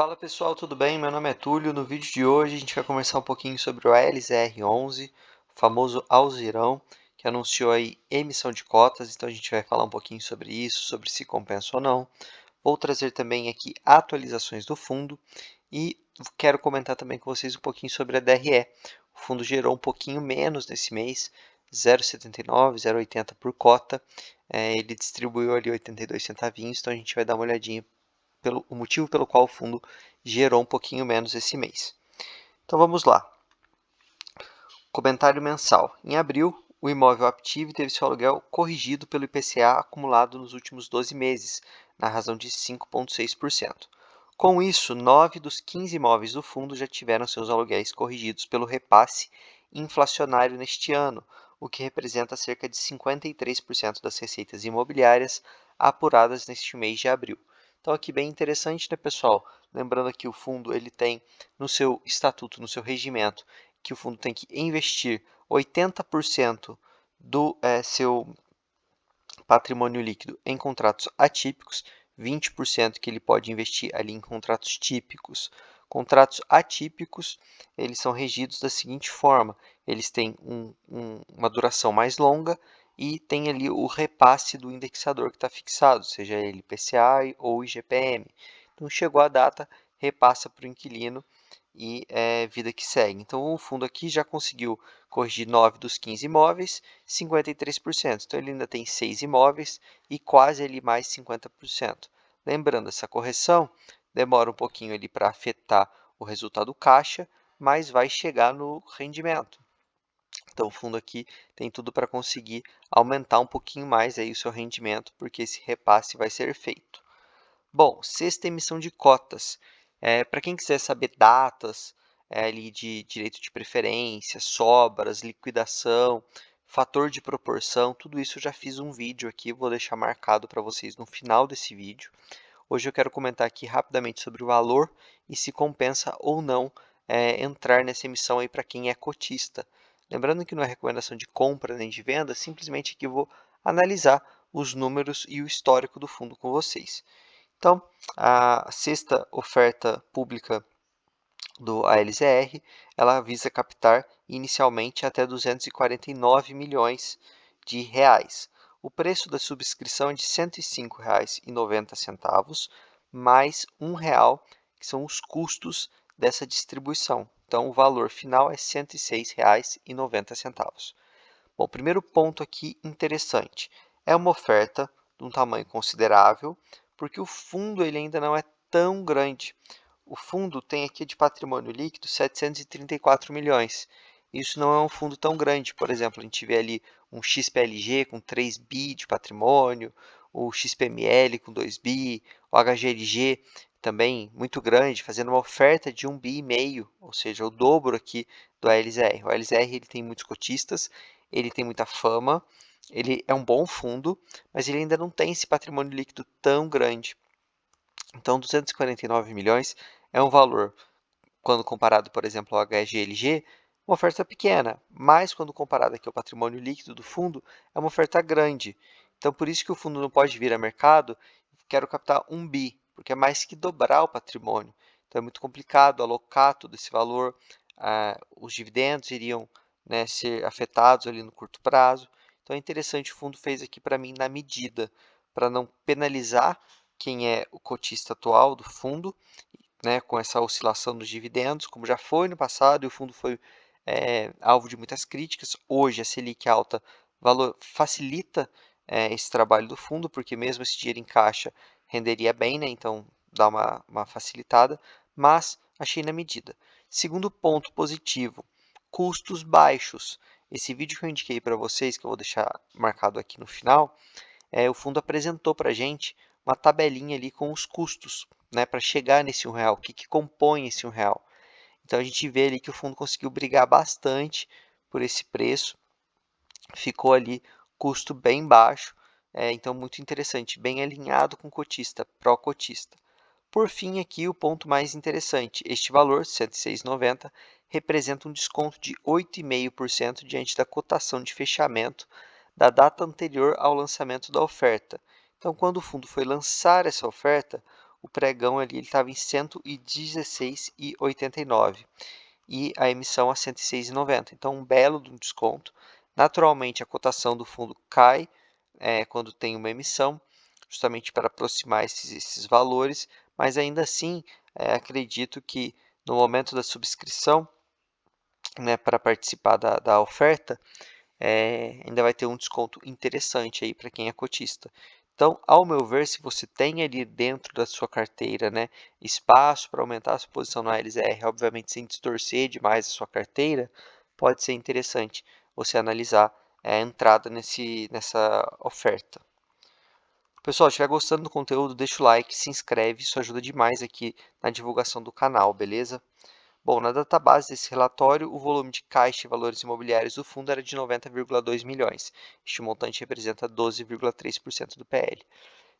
Fala pessoal, tudo bem? Meu nome é Túlio. No vídeo de hoje a gente vai conversar um pouquinho sobre o ALZR11, o famoso Alzirão, que anunciou aí emissão de cotas. Então a gente vai falar um pouquinho sobre isso, sobre se compensa ou não. Vou trazer também aqui atualizações do fundo e quero comentar também com vocês um pouquinho sobre a DRE. O fundo gerou um pouquinho menos nesse mês, 0,79, 0,80 por cota. Ele distribuiu ali 82 centavinhos, então a gente vai dar uma olhadinha o motivo pelo qual o fundo gerou um pouquinho menos esse mês. Então vamos lá. Comentário mensal. Em abril, o imóvel Aptiv teve seu aluguel corrigido pelo IPCA acumulado nos últimos 12 meses, na razão de 5,6%. Com isso, 9 dos 15 imóveis do fundo já tiveram seus aluguéis corrigidos pelo repasse inflacionário neste ano, o que representa cerca de 53% das receitas imobiliárias apuradas neste mês de abril. Então, aqui bem interessante, né, pessoal? Lembrando que o fundo ele tem no seu estatuto, no seu regimento, que o fundo tem que investir 80% do seu patrimônio líquido em contratos atípicos, 20% que ele pode investir ali em contratos típicos. Contratos atípicos, eles são regidos da seguinte forma: eles têm uma duração mais longa e tem ali o repasse do indexador que está fixado, seja ele IPCA ou IGPM. Então, chegou a data, repassa para o inquilino e vida que segue. Então, o fundo aqui já conseguiu corrigir 9 dos 15 imóveis, 53%. Então, ele ainda tem 6 imóveis e quase ali mais 50%. Lembrando, essa correção demora um pouquinho ali para afetar o resultado caixa, mas vai chegar no rendimento. Então, o fundo aqui tem tudo para conseguir aumentar um pouquinho mais aí o seu rendimento, porque esse repasse vai ser feito. Bom, sexta emissão de cotas. Para quem quiser saber datas ali de direito de preferência, sobras, liquidação, fator de proporção, tudo isso eu já fiz um vídeo aqui, vou deixar marcado para vocês no final desse vídeo. Hoje eu quero comentar aqui rapidamente sobre o valor e se compensa ou não entrar nessa emissão aí para quem é cotista. Lembrando que não é recomendação de compra nem de venda, simplesmente que eu vou analisar os números e o histórico do fundo com vocês. Então, a sexta oferta pública do ALZR, ela visa captar inicialmente até 249 milhões de reais. O preço da subscrição é de R$ 105,90, mais R$ 1,00, que são os custos dessa distribuição. Então, o valor final é R$ 106,90. Bom, primeiro ponto aqui interessante, é uma oferta de um tamanho considerável, porque o fundo ele ainda não é tão grande. O fundo tem aqui de patrimônio líquido 734 milhões. Isso não é um fundo tão grande. Por exemplo, a gente vê ali um XPLG com 3 bi de patrimônio, o XPML com 2 bi, o HGLG também muito grande, fazendo uma oferta de 1,5 bi, ou seja, o dobro aqui do ALZR. O ALZR ele tem muitos cotistas, ele tem muita fama, ele é um bom fundo, mas ele ainda não tem esse patrimônio líquido tão grande. Então, 249 milhões é um valor, quando comparado, por exemplo, ao HGLG, uma oferta pequena, mas quando comparado aqui ao patrimônio líquido do fundo, é uma oferta grande. Então, por isso que o fundo não pode vir a mercado, quero captar 1 bi, porque é mais que dobrar o patrimônio. Então, é muito complicado alocar todo esse valor, os dividendos iriam, né, ser afetados ali no curto prazo. Então, é interessante, o fundo fez aqui para mim na medida, para não penalizar quem é o cotista atual do fundo, né, com essa oscilação dos dividendos, como já foi no passado, e o fundo foi alvo de muitas críticas. Hoje, a Selic alta facilita esse trabalho do fundo, porque mesmo esse dinheiro em caixa renderia bem, né, então dá uma facilitada, mas achei na medida. Segundo ponto positivo, custos baixos. Esse vídeo que eu indiquei para vocês, que eu vou deixar marcado aqui no final, o fundo apresentou para a gente uma tabelinha ali com os custos, né, para chegar nesse R$ 1,00, o que compõe esse R$ 1,00. Então, a gente vê ali que o fundo conseguiu brigar bastante por esse preço, ficou ali custo bem baixo, então muito interessante, bem alinhado com o cotista, pró-cotista. Por fim, aqui o ponto mais interessante, este valor, R$ 106,90, representa um desconto de 8,5% diante da cotação de fechamento da data anterior ao lançamento da oferta. Então, quando o fundo foi lançar essa oferta, o pregão ali estava em 116,89 e a emissão a 106,90. Então, um belo de um desconto. Naturalmente, a cotação do fundo cai quando tem uma emissão, justamente para aproximar esses valores, mas ainda assim, acredito que no momento da subscrição, né, para participar da oferta, ainda vai ter um desconto interessante aí para quem é cotista. Então, ao meu ver, se você tem ali dentro da sua carteira, né, espaço para aumentar a sua posição na LZR, obviamente sem distorcer demais a sua carteira, pode ser interessante você analisar a entrada nessa oferta. Pessoal, se estiver gostando do conteúdo, deixa o like, se inscreve, isso ajuda demais aqui na divulgação do canal, beleza? Bom, na database desse relatório, o volume de caixa e valores imobiliários do fundo era de 90,2 milhões. Este montante representa 12,3% do PL.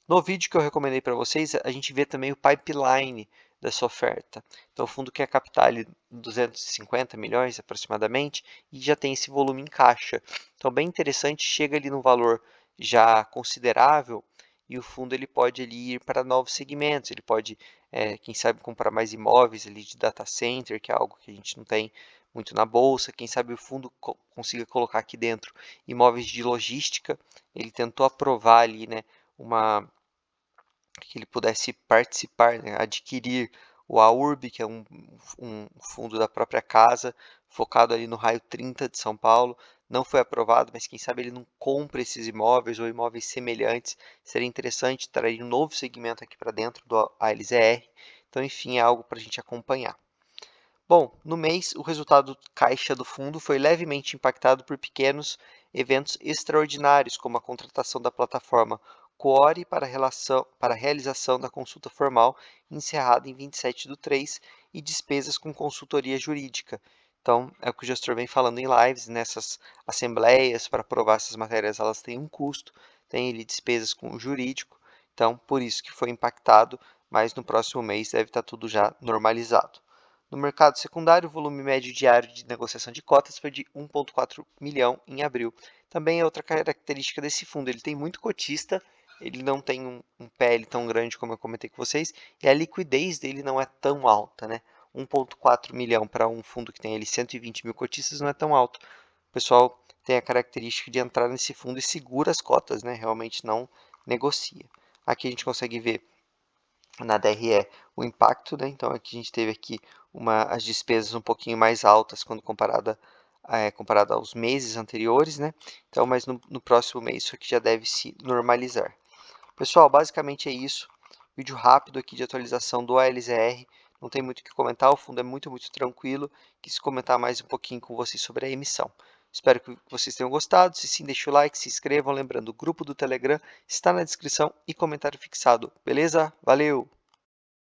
No vídeo que eu recomendei para vocês, a gente vê também o pipeline dessa oferta. Então, o fundo quer captar ali 250 milhões aproximadamente e já tem esse volume em caixa. Então, bem interessante, chega ali num valor já considerável e o fundo ele pode ali ir para novos segmentos. Ele pode, quem sabe, comprar mais imóveis ali de data center, que é algo que a gente não tem muito na bolsa. Quem sabe o fundo consiga colocar aqui dentro imóveis de logística. Ele tentou aprovar ali, né, que ele pudesse participar, né, adquirir o AURB, que é um fundo da própria casa, focado ali no raio 30 de São Paulo. Não foi aprovado, mas quem sabe ele não compra esses imóveis ou imóveis semelhantes. Seria interessante trazer um novo segmento aqui para dentro do ALZR. Então, enfim, é algo para a gente acompanhar. Bom, no mês, o resultado caixa do fundo foi levemente impactado por pequenos eventos extraordinários, como a contratação da plataforma Quora para a realização da consulta formal encerrada em 27/3 e despesas com consultoria jurídica. Então, é o que o gestor vem falando em lives, nessas assembleias, para aprovar essas matérias, elas têm um custo, tem ali despesas com o jurídico, então por isso que foi impactado, mas no próximo mês deve estar tudo já normalizado. No mercado secundário, o volume médio diário de negociação de cotas foi de 1,4 milhão em abril. Também é outra característica desse fundo, ele tem muito cotista, ele não tem um PL tão grande como eu comentei com vocês, e a liquidez dele não é tão alta, né? 1,4 milhão para um fundo que tem ali 120 mil cotistas não é tão alto. O pessoal tem a característica de entrar nesse fundo e segura as cotas, né? Realmente não negocia. Aqui a gente consegue ver na DRE o impacto, né? Então aqui a gente teve aqui as despesas um pouquinho mais altas quando comparada aos meses anteriores, né? Então, mas no próximo mês isso aqui já deve se normalizar. Pessoal, basicamente é isso. Vídeo rápido aqui de atualização do ALZR. Não tem muito o que comentar, o fundo é muito tranquilo. Quis comentar mais um pouquinho com vocês sobre a emissão. Espero que vocês tenham gostado. Se sim, deixe o like, se inscrevam. Lembrando, o grupo do Telegram está na descrição e comentário fixado. Beleza? Valeu!